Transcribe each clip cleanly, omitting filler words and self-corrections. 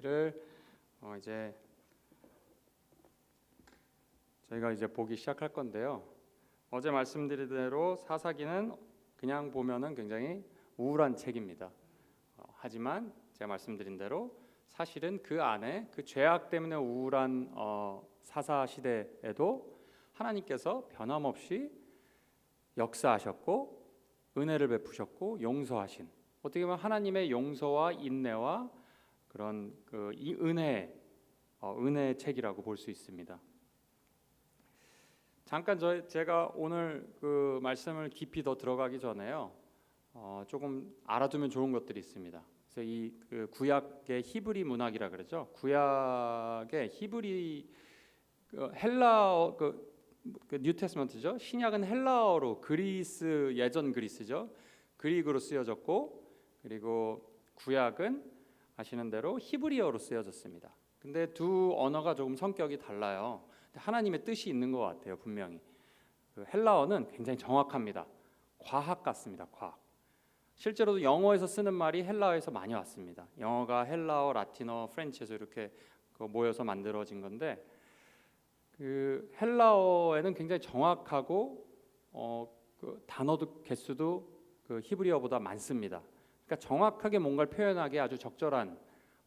를 이제 저희가 이제 보기 시작할 건데요. 어제 말씀드린 대로 사사기는 그냥 보면은 굉장히 우울한 책입니다. 하지만 제가 말씀드린 대로 사실은 그 안에 그 죄악 때문에 우울한 사사 시대에도 하나님께서 변함없이 역사하셨고 은혜를 베푸셨고 용서하신, 어떻게 보면 하나님의 용서와 인내와 그런 이 은혜의 책이라고 볼 수 있습니다. 잠깐 제가 오늘 그 말씀을 깊이 더 들어가기 전에요, 조금 알아두면 좋은 것들이 있습니다. 그래서 이 구약의 히브리 문학이라 그러죠. 구약의 히브리 헬라어 그 뉴테스먼트죠. 신약은 헬라어로 그리스 예전 그리스죠. 그릭으로 쓰여졌고, 그리고 구약은 아시는 대로 히브리어로 쓰여졌습니다. 근데 두 언어가 조금 성격이 달라요. 하나님의 뜻이 있는 것 같아요. 분명히 헬라어는 굉장히 정확합니다. 과학 같습니다. 과학. 실제로도 영어에서 쓰는 말이 헬라어에서 많이 왔습니다. 영어가 헬라어, 라틴어, 프렌치에서 이렇게 모여서 만들어진 건데, 그 헬라어에는 굉장히 정확하고 그 단어도 개수도 그 히브리어보다 많습니다. 그러니까 정확하게 뭔가를 표현하기 아주 적절한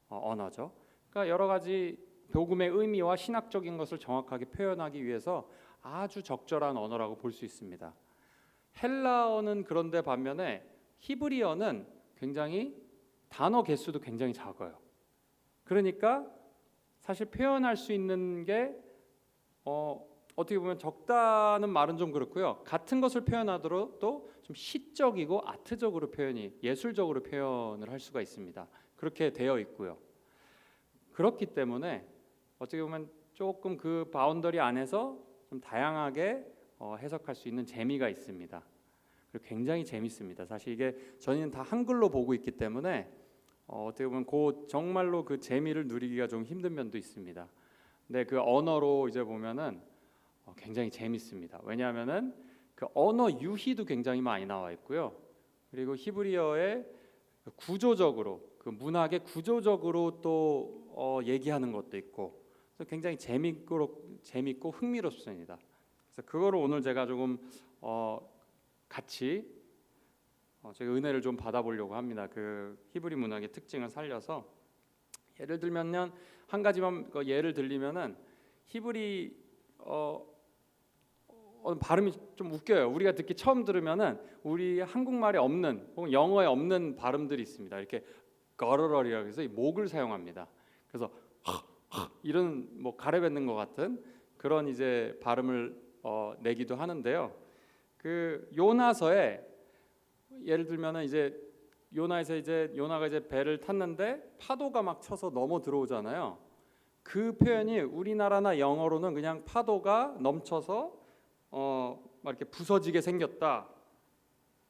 언어죠. 그러니까 여러 가지 복음의 의미와 신학적인 것을 정확하게 표현하기 위해서 아주 적절한 언어라고 볼 수 있습니다. 헬라어는 그런데 반면에 히브리어는 굉장히 단어 개수도 굉장히 작아요. 그러니까 사실 표현할 수 있는 게 어떻게 보면 적다는 말은 좀 그렇고요. 같은 것을 표현하더라도 좀 시적이고 아트적으로 예술적으로 표현을 할 수가 있습니다. 그렇게 되어 있고요. 그렇기 때문에 어떻게 보면 조금 그 바운더리 안에서 좀 다양하게 해석할 수 있는 재미가 있습니다. 그리고 굉장히 재밌습니다. 사실 이게 저희는 다 한글로 보고 있기 때문에 어떻게 보면 정말로 그 재미를 누리기가 좀 힘든 면도 있습니다. 근데 그 언어로 이제 보면은 굉장히 재밌습니다. 왜냐하면은 그 언어 유희도 굉장히 많이 나와 있고요. 그리고 히브리어의 구조적으로 그 문학의 구조적으로 또 얘기하는 것도 있고, 그래서 굉장히 재밌고 흥미롭습니다. 그래서 그거를 오늘 제가 조금 같이 제가 은혜를 좀 받아보려고 합니다. 그 히브리 문학의 특징을 살려서 예를 들면은 한 가지만 예를 들리면은 히브리 발음이 좀 웃겨요. 우리가 듣기 처음 들으면은 우리 한국말에 없는 혹은 영어에 없는 발음들이 있습니다. 이렇게 거러러리라고 해서 이 목을 사용합니다. 그래서 이런 뭐 가래뱉는 것 같은 그런 이제 발음을 내기도 하는데요. 그 요나서에 예를 들면은 이제 요나가 이제 배를 탔는데 파도가 막 쳐서 넘어 들어오잖아요. 그 표현이 우리나라나 영어로는 그냥 파도가 넘쳐서 막 이렇게 부서지게 생겼다.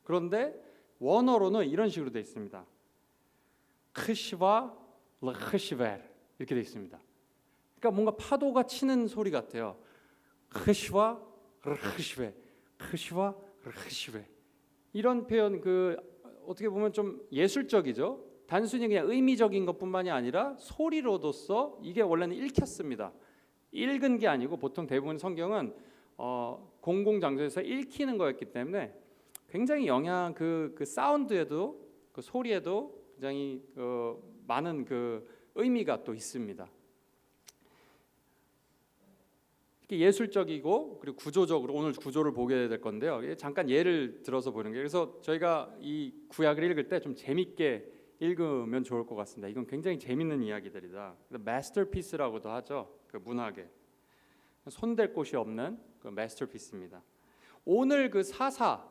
그런데 원어로는 이런 식으로 되어 있습니다. 크시와 르크시벨 이렇게 되어 있습니다. 그러니까 뭔가 파도가 치는 소리 같아요. 크시와 르크시벨, 크시와 르크시벨. 이런 표현 어떻게 보면 좀 예술적이죠. 단순히 그냥 의미적인 것뿐만이 아니라 소리로도서 이게 원래는 읽혔습니다. 읽은 게 아니고 보통 대부분 성경은 공공장소에서 읽히는 거였기 때문에 굉장히 그 사운드에도 그 소리에도 굉장히 많은 그 의미가 또 있습니다. 예술적이고 그리고 구조적으로 오늘 구조를 보게 될 건데요. 잠깐 예를 들어서 보는 게, 그래서 저희가 이 구약을 읽을 때 좀 재밌게 읽으면 좋을 것 같습니다. 이건 굉장히 재밌는 이야기들이다. 마스터피스라고도 하죠. 그 문학에 손댈 곳이 없는 그 마스터피스입니다. 오늘 그 사사는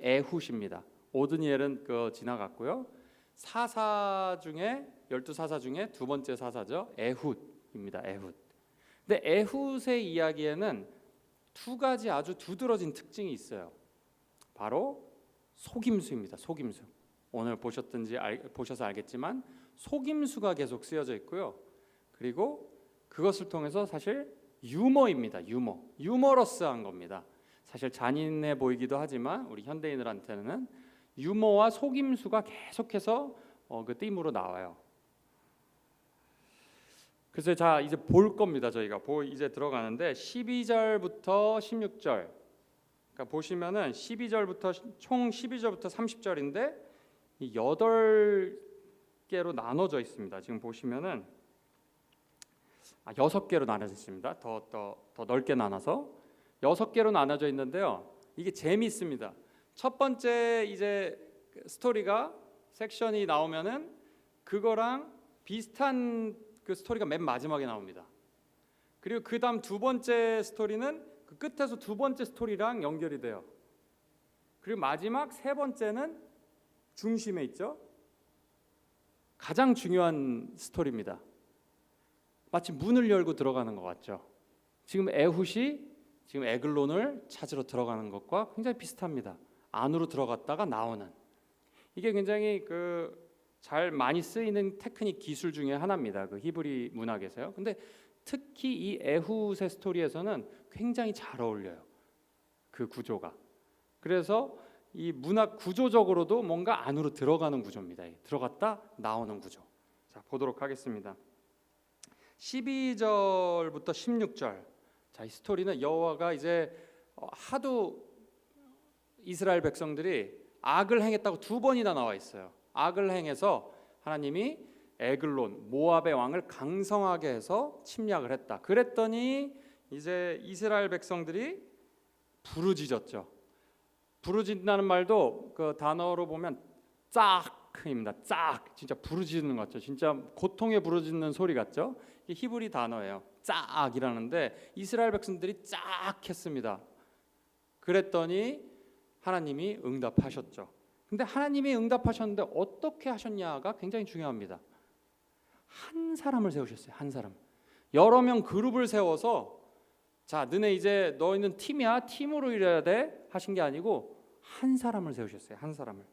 에훗입니다. 오드니엘은 지나갔고요. 사사 중에 12사사 중에 두 번째 사사죠. 에훗입니다. 에훗. 근데 에훗의 이야기에는 두 가지 아주 두드러진 특징이 있어요. 바로 속임수입니다. 속임수. 오늘 보셔서 알겠지만 속임수가 계속 쓰여져 있고요. 그리고 그것을 통해서 사실 유머입니다. 유머러스한 겁니다. 사실 잔인해 보이기도 하지만 우리 현대인들한테는 유머와 속임수가 계속해서 그 띠으로 나와요. 그래서 자 이제 볼 겁니다. 저희가 이제 들어가는데 12절부터 16절. 그러니까 보시면은 12절부터 총 12절부터 30절인데 이 8개로 나눠져 있습니다. 지금 보시면은 6개로 나눠져 있습니다. 더 넓게 나눠서 6개로 나눠져 있는데요. 이게 재미있습니다. 첫 번째 이제 스토리가 섹션이 나오면은 그거랑 비슷한 그 스토리가 맨 마지막에 나옵니다. 그리고 그다음 두 번째 스토리는 그 끝에서 두 번째 스토리랑 연결이 돼요. 그리고 마지막 세 번째는 중심에 있죠. 가장 중요한 스토리입니다. 마치 문을 열고 들어가는 것 같죠. 지금 에훗이 지금 에글론을 찾으러 들어가는 것과 굉장히 비슷합니다. 안으로 들어갔다가 나오는. 이게 굉장히 잘 많이 쓰이는 테크닉 기술 중에 하나입니다. 그 히브리 문학에서요. 근데 특히 이 에훗의 스토리에서는 굉장히 잘 어울려요. 그 구조가. 그래서 이 문학 구조적으로도 뭔가 안으로 들어가는 구조입니다. 들어갔다 나오는 구조. 자, 보도록 하겠습니다. 12절부터 16절. 자, 이 스토리는 여호와가 이제 하도 이스라엘 백성들이 악을 행했다고 두 번이나 나와 있어요. 악을 행해서 하나님이 에글론 모압의 왕을 강성하게 해서 침략을 했다. 그랬더니 이제 이스라엘 백성들이 부르짖었죠. 부르짖는다는 말도 그 단어로 보면 짝입니다. 짝. 진짜 부르짖는 것 같죠. 진짜 고통에 부르짖는 소리 같죠. 이게 히브리 단어예요. 짝이라는데 이스라엘 백성들이 짝했습니다. 그랬더니 하나님이 응답하셨죠. 근데 하나님이 응답하셨는데 어떻게 하셨냐가 굉장히 중요합니다. 한 사람을 세우셨어요. 한 사람. 여러 명 그룹을 세워서 자, 너네 이제 너희는 팀이야. 팀으로 일해야 돼. 하신 게 아니고 한 사람을 세우셨어요. 한 사람을.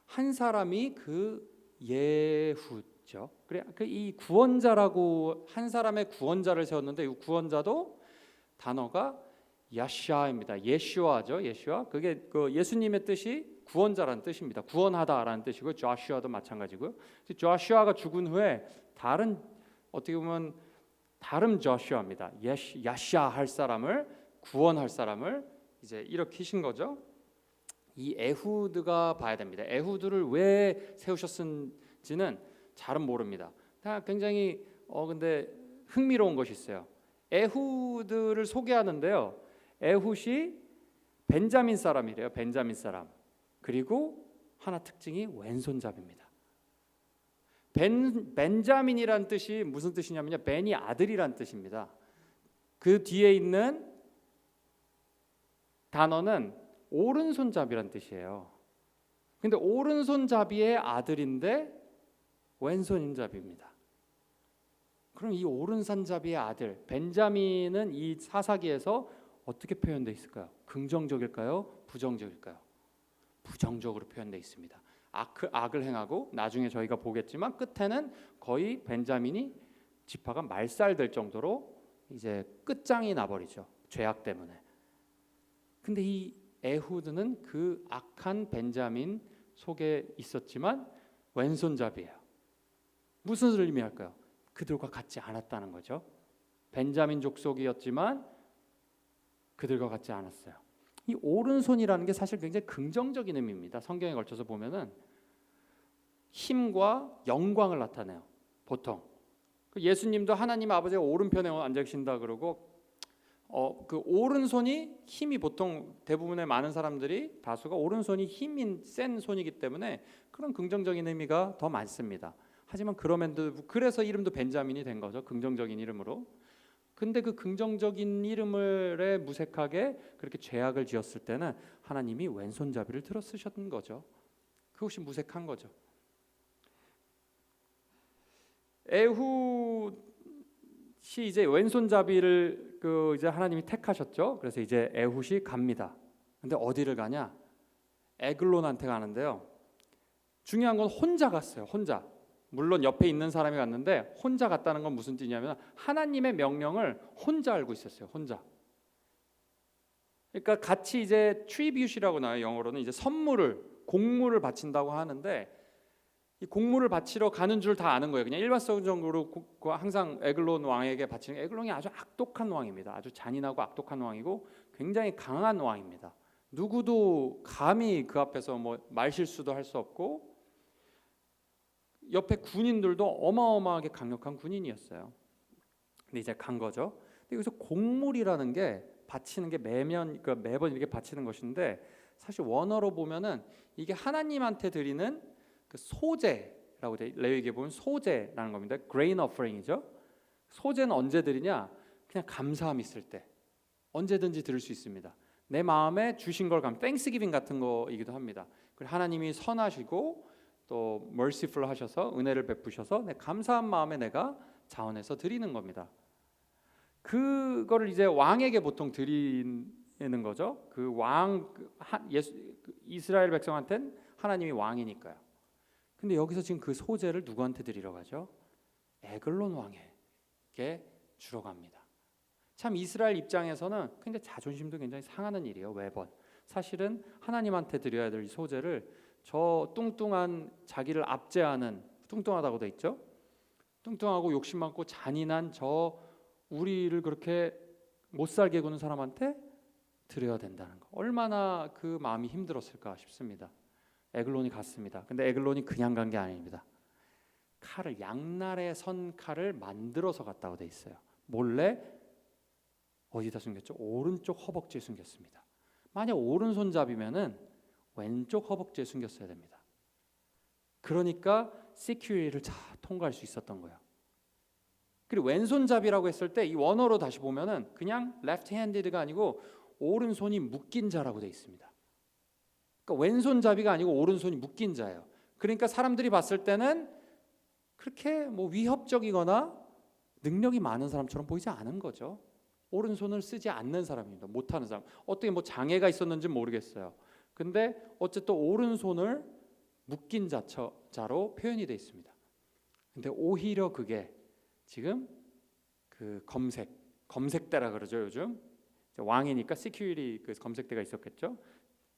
한 사람이 그 예훗죠. 그래, 이 구원자라고 한 사람의 구원자를 세웠는데 이 구원자도 단어가 야샤입니다. 예슈아죠. 예슈아. 그게 그 예수님의 뜻이 구원자라는 뜻입니다. 구원하다라는 뜻이고 조슈아도 마찬가지고요. 조슈아가 죽은 후에 어떻게 보면 다른 조슈아입니다. 야샤 할 사람을 구원할 사람을 이제 일으키신 거죠. 이 에훗가 봐야 됩니다. 에훗을 왜 세우셨는지는 잘은 모릅니다. 다 굉장히 근데 흥미로운 것이 있어요. 에훗을 소개하는데요. 에훗이 벤자민 사람이래요. 벤자민 사람. 그리고 하나 특징이 왼손잡이입니다. 벤자민이란 뜻이 무슨 뜻이냐면요. 벤이 아들이란 뜻입니다. 그 뒤에 있는 단어는 오른손잡이란 뜻이에요. 근데 오른손잡이의 아들인데 왼손잡이입니다. 그럼 이 오른손잡이의 아들 벤자민은 이 사사기에서 어떻게 표현되어 있을까요? 긍정적일까요? 부정적일까요? 부정적으로 표현되어 있습니다. 악을 행하고 나중에 저희가 보겠지만 끝에는 거의 벤자민이 지파가 말살될 정도로 이제 끝장이 나버리죠. 죄악 때문에. 근데 이 에훗은 그 악한 벤자민 속에 있었지만 왼손잡이에요. 무슨 의미할까요? 그들과 같지 않았다는 거죠. 벤자민 족속이었지만 그들과 같지 않았어요. 이 오른손이라는 게 사실 굉장히 긍정적인 의미입니다. 성경에 걸쳐서 보면은 힘과 영광을 나타내요. 보통 예수님도 하나님 아버지가 오른편에 앉아 계신다 그러고 그 오른손이 힘이 보통 대부분의 많은 사람들이 다수가 오른손이 힘인 센 손이기 때문에 그런 긍정적인 의미가 더 많습니다. 하지만 그래서 이름도 벤자민이 된 거죠. 긍정적인 이름으로. 근데 그 긍정적인 이름을 무색하게 그렇게 죄악을 지었을 때는 하나님이 왼손잡이를 들어 쓰셨던 거죠. 그것이 무색한 거죠. 에훗이 이제 왼손잡이를 이제 하나님이 택하셨죠. 그래서 이제 에훗이 갑니다. 근데 어디를 가냐? 에글론한테 가는데요. 중요한 건 혼자 갔어요. 혼자. 물론 옆에 있는 사람이 갔는데 혼자 갔다는 건 무슨 뜻이냐면 하나님의 명령을 혼자 알고 있었어요. 혼자. 그러니까 같이 이제 트리뷰시라고 나와요. 영어로는 이제 공물을 바친다고 하는데 이 곡물을 바치러 가는 줄 다 아는 거예요. 그냥 일반적으로 항상 에글론 왕에게 바치는, 에글론이 아주 악독한 왕입니다. 아주 잔인하고 악독한 왕이고 굉장히 강한 왕입니다. 누구도 감히 그 앞에서 뭐 말실수도 할 수 없고, 옆에 군인들도 어마어마하게 강력한 군인이었어요. 근데 이제 간 거죠. 근데 여기서 곡물이라는 게 바치는 게 그러니까 매번 이렇게 바치는 것인데, 사실 원어로 보면은 이게 하나님한테 드리는 그 소제라고 돼. 레위기에 보면 소제라는 겁니다. grain offering이죠. 소제는 언제 드리냐? 그냥 감사함 있을 때 언제든지 드릴 수 있습니다. 내 마음에 주신 걸 땡스기빙 같은 거이기도 합니다. 그리고 하나님이 선하시고 또 merciful 하셔서 은혜를 베푸셔서 내 감사한 마음에 내가 자원해서 드리는 겁니다. 그거를 이제 왕에게 보통 드리는 거죠. 그 왕 이스라엘 백성한테는 하나님이 왕이니까요. 근데 여기서 지금 그 소제를 누구한테 드리러 가죠? 에글론 왕에게 주러 갑니다. 참 이스라엘 입장에서는 굉장히 자존심도 굉장히 상하는 일이에요. 매번 사실은 하나님한테 드려야 될 소제를 저 뚱뚱한, 자기를 압제하는, 뚱뚱하다고 돼 있죠. 뚱뚱하고 욕심 많고 잔인한 저 우리를 그렇게 못 살게 구는 사람한테 드려야 된다는 거, 얼마나 그 마음이 힘들었을까 싶습니다. 에글론이 갔습니다. 근데 에글론이 그냥 간 게 아닙니다. 칼을, 양날의 선 칼을 만들어서 갔다고 돼 있어요. 몰래 어디다 숨겼죠? 오른쪽 허벅지에 숨겼습니다. 만약 오른손잡이면은 왼쪽 허벅지에 숨겼어야 됩니다. 그러니까 시큐리티를 다 통과할 수 있었던 거예요. 그리고 왼손잡이라고 했을 때 이 원어로 다시 보면은 그냥 left handed가 아니고 오른손이 묶인 자라고 돼 있습니다. 그러니까 왼손잡이가 아니고 오른손이 묶인 자예요. 그러니까 사람들이 봤을 때는 그렇게 뭐 위협적이거나 능력이 많은 사람처럼 보이지 않은 거죠. 오른손을 쓰지 않는 사람입니다. 못하는 사람. 어떻게 뭐 장애가 있었는지 모르겠어요. 근데 어쨌든 오른손을 묶인 자로 표현이 되어 있습니다. 근데 오히려 그게 지금 그 검색대라 그러죠. 요즘 왕이니까 시큐리티 그 검색대가 있었겠죠.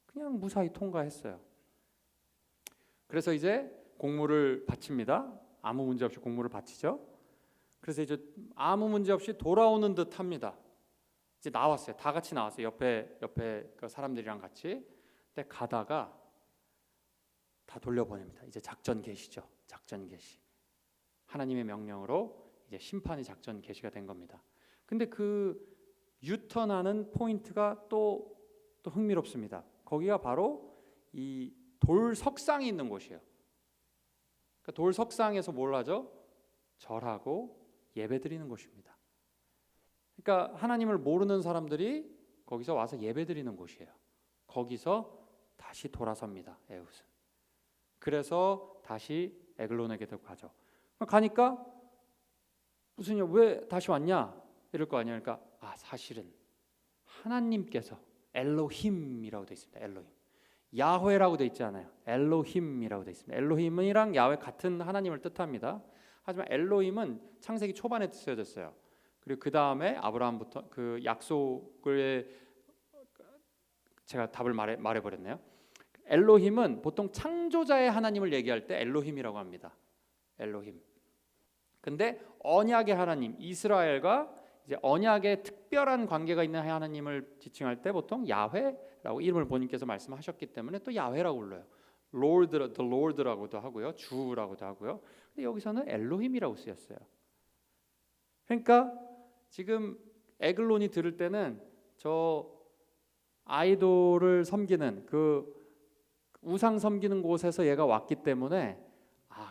그냥 무사히 통과했어요. 그래서 이제 곡물을 바칩니다. 아무 문제 없이 곡물을 바치죠. 그래서 이제 아무 문제 없이 돌아오는 듯합니다. 이제 나왔어요. 다 같이 나왔어요. 옆에 그 사람들이랑 같이. 근데 가다가 다 돌려보냅니다. 이제 작전 개시죠. 작전 개시. 하나님의 명령으로 이제 심판의 작전 개시가 된 겁니다. 근데 그 유턴하는 포인트가 또 흥미롭습니다. 거기가 바로 이 돌석상이 있는 곳이에요. 그러니까 돌석상에서 뭘 하죠? 절하고 예배드리는 곳입니다. 그러니까 하나님을 모르는 사람들이 거기서 와서 예배드리는 곳이에요. 거기서 다시 돌아섭니다. 에훗은. 그래서 다시 에글론에게도 가죠. 가니까 무슨 왜 다시 왔냐? 이럴 거 아니야. 그러니까 사실은 하나님께서 엘로힘이라고 돼 있습니다. 엘로힘. 야훼라고 돼 있지 않아요. 엘로힘이라고 돼 있습니다. 엘로힘이랑 야훼 같은 하나님을 뜻합니다. 하지만 엘로힘은 창세기 초반에 쓰여졌어요. 그리고 그 다음에 아브라함부터 그 약속을 제가 답을 말해버렸네요. 엘로힘은 보통 창조자의 하나님을 얘기할 때 엘로힘이라고 합니다. 엘로힘. 근데 언약의 하나님, 이스라엘과 이제 언약의 특별한 관계가 있는 하나님을 지칭할 때 보통 야훼라고 이름을 본인께서 말씀하셨기 때문에 또 야훼라고 불러요. Lord, the Lord라고도 하고요, 주라고도 하고요. 근데 여기서는 엘로힘이라고 쓰였어요. 그러니까 지금 에글론이 들을 때는 저 아이돌을 섬기는 그 우상 섬기는 곳에서 얘가 왔기 때문에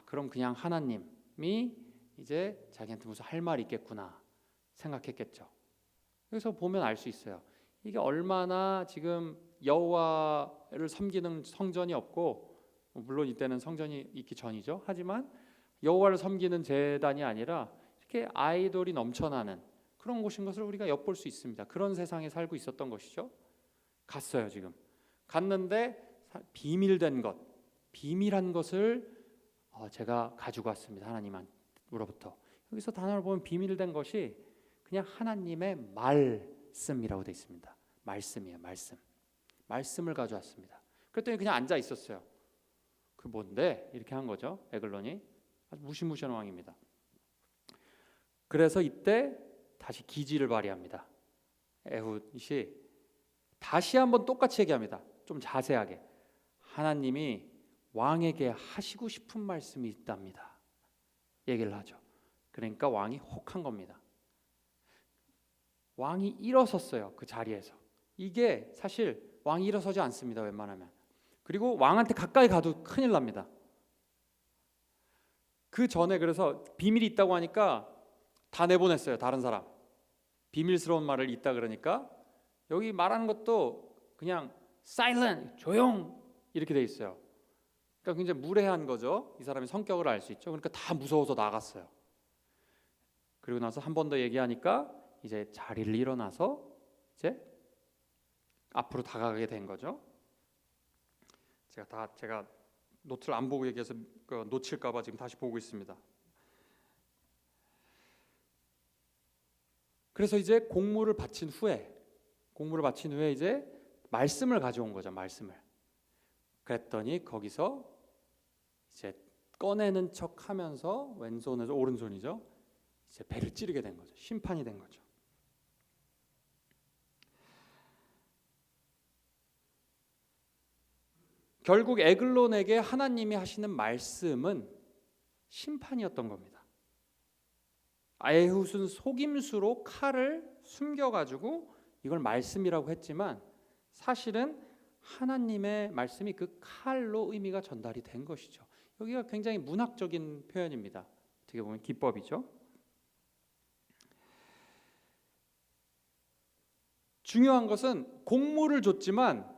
그럼 그냥 하나님이 이제 자기한테 무슨 할 말이 있겠구나 생각했겠죠. 그래서 보면 알 수 있어요. 이게 얼마나 지금 여호와를 섬기는 성전이 없고, 물론 이때는 성전이 있기 전이죠. 하지만 여호와를 섬기는 제단이 아니라 이렇게 아이돌이 넘쳐나는 그런 곳인 것을 우리가 엿볼 수 있습니다. 그런 세상에 살고 있었던 것이죠. 갔어요. 지금 갔는데 비밀된 것, 비밀한 것을 제가 가지고 왔습니다. 하나님으로부터. 여기서 단어를 보면 비밀된 것이 그냥 하나님의 말씀이라고 되어 있습니다. 말씀이에요. 말씀을 가져왔습니다. 그랬더니 그냥 앉아 있었어요. 그 뭔데? 이렇게 한 거죠. 에글론이. 아주 무시무시한 왕입니다. 그래서 이때 다시 기지를 발휘합니다. 에훗이 다시 한번 똑같이 얘기합니다. 좀 자세하게. 하나님이 왕에게 하시고 싶은 말씀이 있답니다. 얘기를 하죠. 그러니까 왕이 혹한 겁니다. 왕이 일어섰어요. 그 자리에서. 이게 사실 왕이 일어서지 않습니다. 웬만하면. 그리고 왕한테 가까이 가도 큰일 납니다. 그 전에 그래서 비밀이 있다고 하니까 다 내보냈어요. 다른 사람. 비밀스러운 말을 있다 그러니까 여기 말하는 것도 그냥 silent, 조용 이렇게 돼 있어요. 그러니까 굉장히 무례한 거죠. 이 사람의 성격을 알 수 있죠. 그러니까 다 무서워서 나갔어요. 그리고 나서 한 번 더 얘기하니까 이제 자리를 일어나서 이제 앞으로 다가가게 된 거죠. 제가 노트를 안 보고 얘기해서 놓칠까 봐 지금 다시 보고 있습니다. 그래서 이제 공물을 바친 후에 이제 말씀을 가져온 거죠. 말씀을. 그랬더니 거기서 이제 꺼내는 척하면서 왼손에서 오른손이죠. 이제 배를 찌르게 된 거죠. 심판이 된 거죠. 결국 에글론에게 하나님이 하시는 말씀은 심판이었던 겁니다. 에훗은 속임수로 칼을 숨겨가지고 이걸 말씀이라고 했지만 사실은 하나님의 말씀이 그 칼로 의미가 전달이 된 것이죠. 여기가 굉장히 문학적인 표현입니다. 어떻게 보면 기법이죠. 중요한 것은 곡물을 줬지만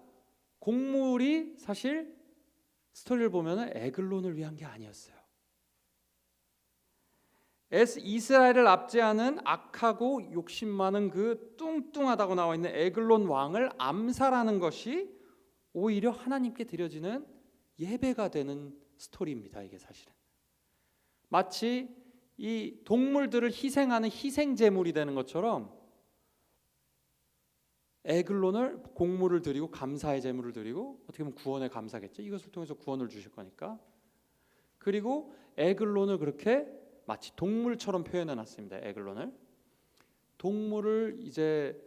곡물이 사실 스토리를 보면 에글론을 위한 게 아니었어요. 이스라엘을 압제하는 악하고 욕심 많은 그 뚱뚱하다고 나와 있는 에글론 왕을 암살하는 것이 오히려 하나님께 드려지는 예배가 되는 스토리입니다. 이게 사실은 마치 이 동물들을 희생하는 희생 제물이 되는 것처럼 에글론을 곡물을 드리고 감사의 제물을 드리고 어떻게 보면 구원의 감사겠죠. 이것을 통해서 구원을 주실 거니까. 그리고 에글론을 그렇게 마치 동물처럼 표현해 놨습니다. 에글론을 동물을 이제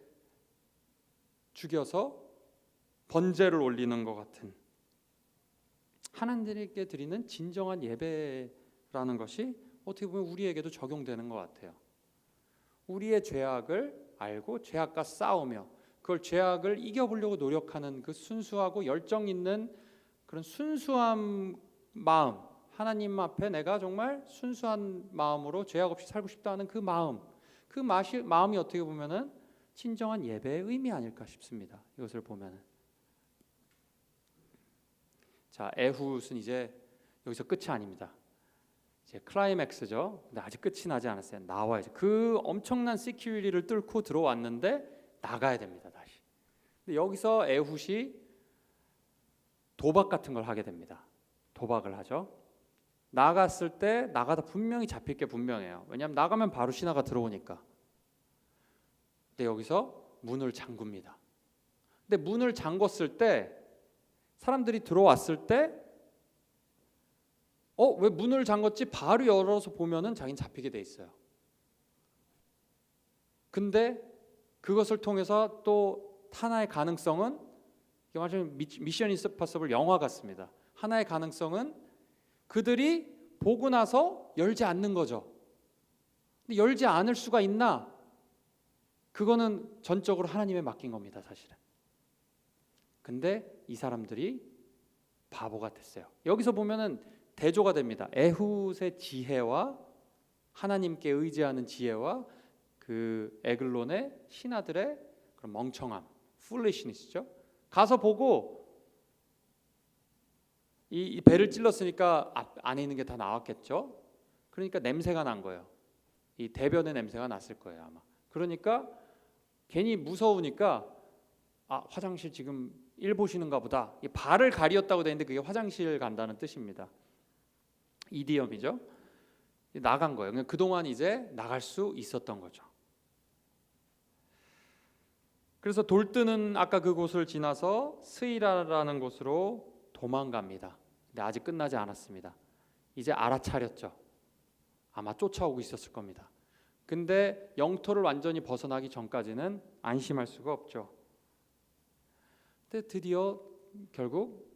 죽여서 번제를 올리는 것 같은 하나님께 드리는 진정한 예배라는 것이 어떻게 보면 우리에게도 적용되는 것 같아요. 우리의 죄악을 알고 죄악과 싸우며 그걸 죄악을 이겨보려고 노력하는 그 순수하고 열정 있는 그런 순수한 마음, 하나님 앞에 내가 정말 순수한 마음으로 죄악 없이 살고 싶다 하는 그 마음, 마음이 어떻게 보면은 진정한 예배의 의미 아닐까 싶습니다. 이것을 보면은. 자, 에훗은 이제 여기서 끝이 아닙니다. 이제 클라이맥스죠. 근데 아직 끝이 나지 않았어요. 나와야죠. 그 엄청난 시큐리티를 뚫고 들어왔는데 나가야 됩니다. 다시. 근데 여기서 에훗이 도박 같은 걸 하게 됩니다. 도박을 하죠. 나갔을 때 나가다 분명히 잡힐 게 분명해요. 왜냐하면 나가면 바로 신하가 들어오니까. 근데 여기서 문을 잠굽니다. 근데 문을 잠궜을 때 사람들이 들어왔을 때 왜 문을 잠궜지? 바로 열어서 보면은 자기는 잡히게 돼 있어요. 근데 그것을 통해서 또 하나의 가능성은 이게 완전 미션 임파서블 영화 같습니다. 하나의 가능성은 그들이 보고 나서 열지 않는 거죠. 근데 열지 않을 수가 있나? 그거는 전적으로 하나님에 맡긴 겁니다, 사실은. 근데 이 사람들이 바보가 됐어요. 여기서 보면은 대조가 됩니다. 에훗의 지혜와 하나님께 의지하는 지혜와 그 에글론의 신하들의 그런 멍청함, foolishness죠. 가서 보고 이 배를 찔렀으니까 안에 있는 게 다 나왔겠죠. 그러니까 냄새가 난 거예요. 이 대변의 냄새가 났을 거예요, 아마. 그러니까 괜히 무서우니까 화장실 지금 일 보시는가 보다. 이 발을 가리었다고 되어 있는데 그게 화장실 간다는 뜻입니다. 이디엄이죠. 나간 거예요. 그러니까 그동안 이제 나갈 수 있었던 거죠. 그래서 돌뜨는 아까 그곳을 지나서 스이라라는 곳으로 도망갑니다. 근데 아직 끝나지 않았습니다. 이제 알아차렸죠. 아마 쫓아오고 있었을 겁니다. 근데 영토를 완전히 벗어나기 전까지는 안심할 수가 없죠. 근데 드디어 결국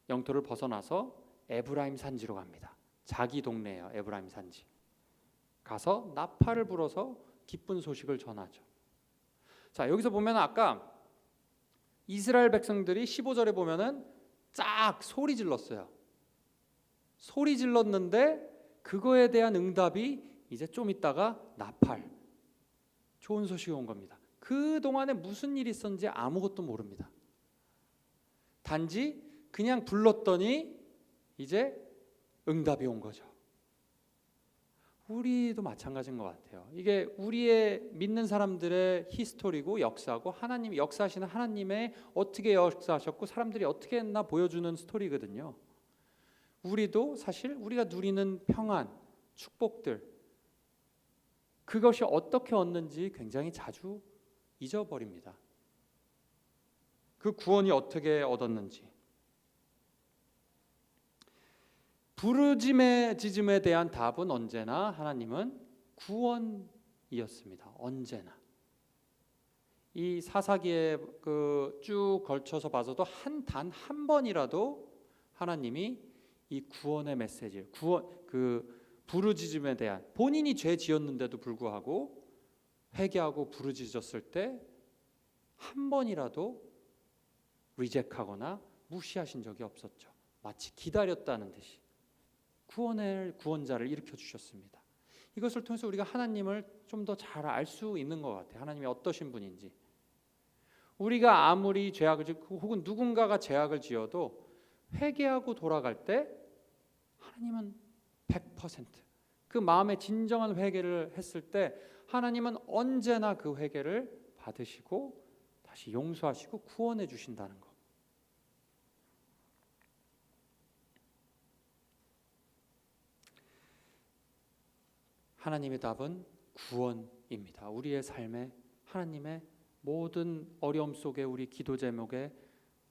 영토를 벗어나서 에브라임 산지로 갑니다. 자기 동네예요. 에브라임 산지. 가서 나팔을 불어서 기쁜 소식을 전하죠. 자, 여기서 보면 아까 이스라엘 백성들이 15절에 보면은 쫙 소리 질렀어요. 소리 질렀는데 그거에 대한 응답이 이제 좀 있다가 나팔, 좋은 소식이 온 겁니다. 그동안에 무슨 일이 있었는지 아무것도 모릅니다. 단지 그냥 불렀더니 이제 응답이 온 거죠. 우리도 마찬가지인 것 같아요. 이게 우리의 믿는 사람들의 히스토리고 역사고 하나님 역사하시는 하나님의 어떻게 역사하셨고 사람들이 어떻게 했나 보여주는 스토리거든요. 우리도 사실 우리가 누리는 평안, 축복들 그것이 어떻게 얻는지 굉장히 자주 잊어버립니다. 그 구원이 어떻게 얻었는지. 부르짖음에 대한 답은 언제나 하나님은 구원이었습니다. 언제나. 이 사사기에 쭉 걸쳐서 봐서도 단 한 번이라도 하나님이 이 구원의 메시지, 부르짖음에 대한 본인이 죄 지었는데도 불구하고 회개하고 부르짖었을 때 한 번이라도 리젝하거나 무시하신 적이 없었죠. 마치 기다렸다는 듯이 구원자를 일으켜 주셨습니다. 이것을 통해서 우리가 하나님을 좀 더 잘 알 수 있는 것 같아요. 하나님이 어떠신 분인지. 우리가 아무리 죄악을 짓고 혹은 누군가가 죄악을 지어도 회개하고 돌아갈 때 하나님은 100% 그 마음의 진정한 회개를 했을 때 하나님은 언제나 그 회개를 받으시고 다시 용서하시고 구원해 주신다는 것. 하나님의 답은 구원입니다. 우리의 삶에 하나님의 모든 어려움 속에 우리 기도 제목의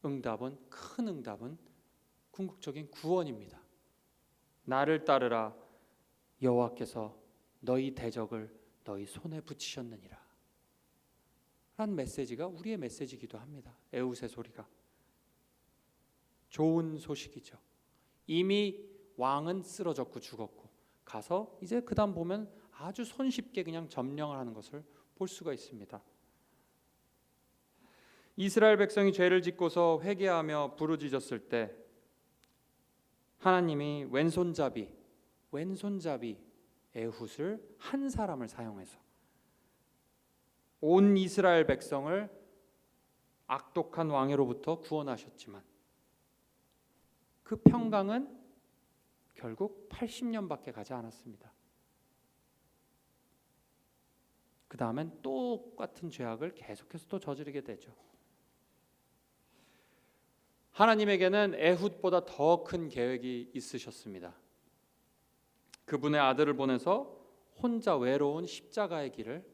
응답은 큰 응답은 궁극적인 구원입니다. 나를 따르라 여호와께서 너희 대적을 너희 손에 붙이셨느니라 라는 메시지가 우리의 메시지이기도 합니다. 에웃의 소리가 좋은 소식이죠. 이미 왕은 쓰러졌고 죽었고 가서 이제 그 다음 보면 아주 손쉽게 그냥 점령을 하는 것을 볼 수가 있습니다. 이스라엘 백성이 죄를 짓고서 회개하며 부르짖었을 때 하나님이 왼손잡이 에훗을 한 사람을 사용해서 온 이스라엘 백성을 악독한 왕으로부터 구원하셨지만 그 평강은 결국 80년밖에 가지 않았습니다. 그 다음엔 똑같은 죄악을 계속해서 또 저지르게 되죠. 하나님에게는 에훗보다 더 큰 계획이 있으셨습니다. 그분의 아들을 보내서 혼자 외로운 십자가의 길을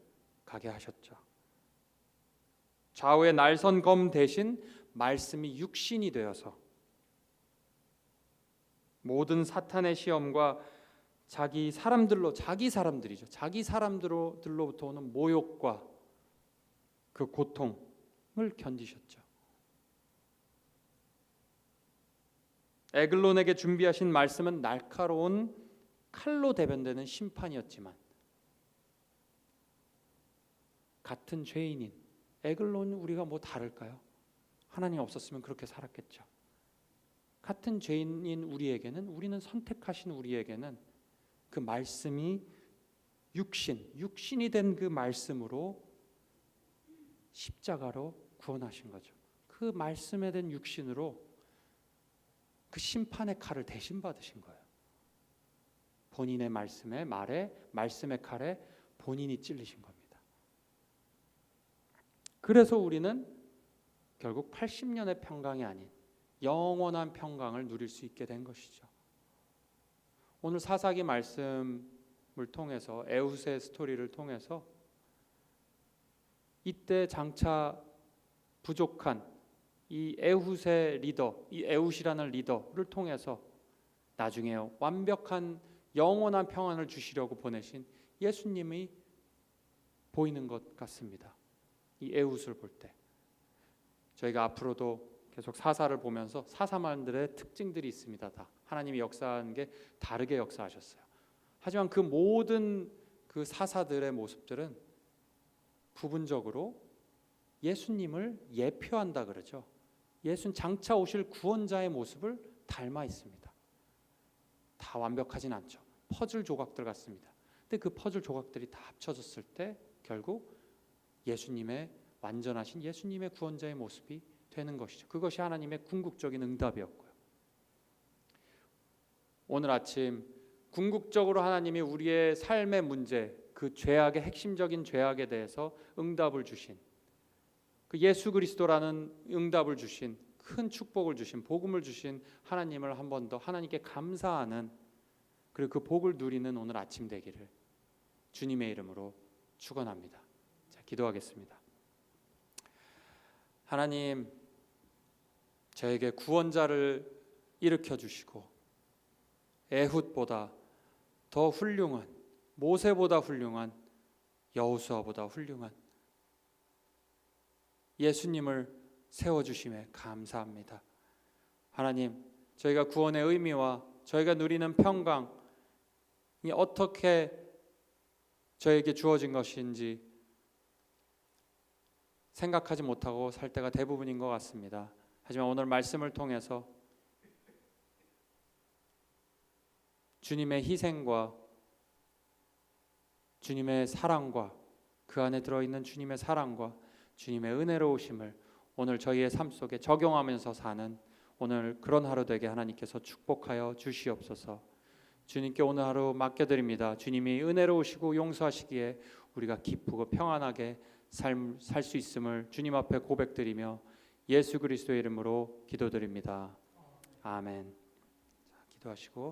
가게 하셨죠. 좌우의 날선 검 대신 말씀이 육신이 되어서 모든 사탄의 시험과 자기 사람들로부터 오는 모욕과 그 고통을 견디셨죠. 에글론에게 준비하신 말씀은 날카로운 칼로 대변되는 심판이었지만 같은 죄인인 에글론은 우리가 뭐 다를까요? 하나님 없었으면 그렇게 살았겠죠. 같은 죄인인 우리는 선택하신 우리에게는 그 말씀이 육신이 된 그 말씀으로 십자가로 구원하신 거죠. 그 말씀에 된 육신으로 그 심판의 칼을 대신 받으신 거예요. 본인의 말씀의 칼에 본인이 찔리신 겁니다. 그래서 우리는 결국 80년의 평강이 아닌 영원한 평강을 누릴 수 있게 된 것이죠. 오늘 사사기 말씀을 통해서 에훗의 스토리를 통해서 이때 장차 부족한 이 에훗의 리더, 이 에훗이라는 리더를 통해서 나중에 완벽한 영원한 평안을 주시려고 보내신 예수님이 보이는 것 같습니다. 이 에훗을 볼 때 저희가 앞으로도 계속 사사를 보면서 사사만들의 특징들이 있습니다. 다 하나님이 역사하는 게 다르게 역사하셨어요. 하지만 그 모든 그 사사들의 모습들은 부분적으로 예수님을 예표한다 그러죠. 예수는 장차 오실 구원자의 모습을 닮아 있습니다. 다 완벽하진 않죠. 퍼즐 조각들 같습니다. 근데 그 퍼즐 조각들이 다 합쳐졌을 때 결국 예수님의 완전하신 예수님의 구원자의 모습이 되는 것이죠. 그것이 하나님의 궁극적인 응답이었고요. 오늘 아침 궁극적으로 하나님이 우리의 삶의 문제, 그 죄악의 핵심적인 죄악에 대해서 응답을 주신 그 예수 그리스도라는 응답을 주신 큰 축복을 주신 복음을 주신 하나님을 한 번 더 하나님께 감사하는 그리고 그 복을 누리는 오늘 아침 되기를 주님의 이름으로 축원합니다. 자, 기도하겠습니다. 하나님, 저에게 구원자를 일으켜 주시고 에훗보다 더 훌륭한, 모세보다 훌륭한, 여호수아보다 훌륭한 예수님을 세워주심에 감사합니다. 하나님, 저희가 구원의 의미와 저희가 누리는 평강이 어떻게 저에게 주어진 것인지 생각하지 못하고 살 때가 대부분인 것 같습니다. 하지만 오늘 말씀을 통해서 주님의 희생과 주님의 사랑과 그 안에 들어있는 주님의 사랑과 주님의 은혜로우심을 오늘 저희의 삶 속에 적용하면서 사는 오늘 그런 하루 되게 하나님께서 축복하여 주시옵소서. 주님께 오늘 하루 맡겨드립니다. 주님이 은혜로우시고 용서하시기에 우리가 기쁘고 평안하게 살 수 있음을 주님 앞에 고백드리며 예수 그리스도의 이름으로 기도드립니다. 아멘. 자, 기도하시고